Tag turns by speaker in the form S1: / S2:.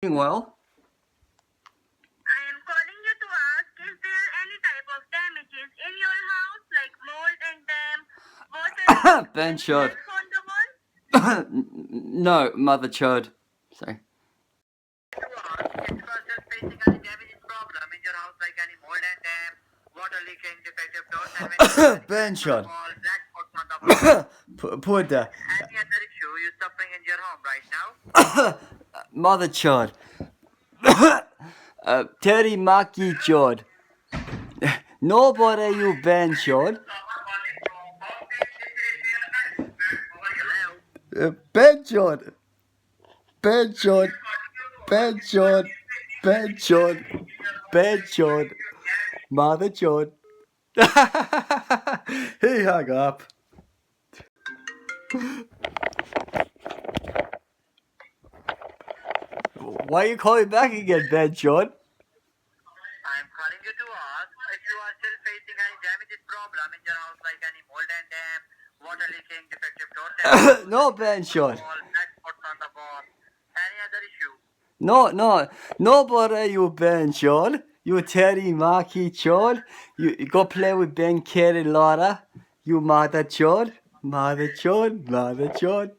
S1: Doing well.
S2: I am calling you to ask, is there any type of damages in your house like mold and damp, water leaks
S1: Ben
S2: and
S1: Chod.
S2: cracks on the wall?
S1: No, Mother Chod. Sorry.
S2: To ask if you are still facing any damages problem in your house like any mold and damp, water leaking, defective doors and windows, any
S1: Ben
S2: cracks on the
S1: Chod.
S2: wall, black spots on the wall,
S1: Poor da.
S2: any other issue you're suffering in your home right now?
S1: Mother Chod. Terry Maki Chod. Nobody you Ben Chod.
S2: Hello?
S1: Ben Chod. Ben Chod. Ben Chod. Ben Chod. Ben Chod. Mother Chod. He hung up. Why are you calling back again, Ben Chod?
S2: I'm calling you to ask if you are still facing any damages problem in your house like any mold and damp, water leaking, defective doors and windows,
S1: No,
S2: any
S1: Ben
S2: cracks on the
S1: Chod.
S2: wall, black spots on the wall, any other issue?
S1: No, nobody you Ben Chod. You Terry Marky Chod. You go play with Ben Kerry Laura. You Mother Chod. Mother Chod. Mother Chod.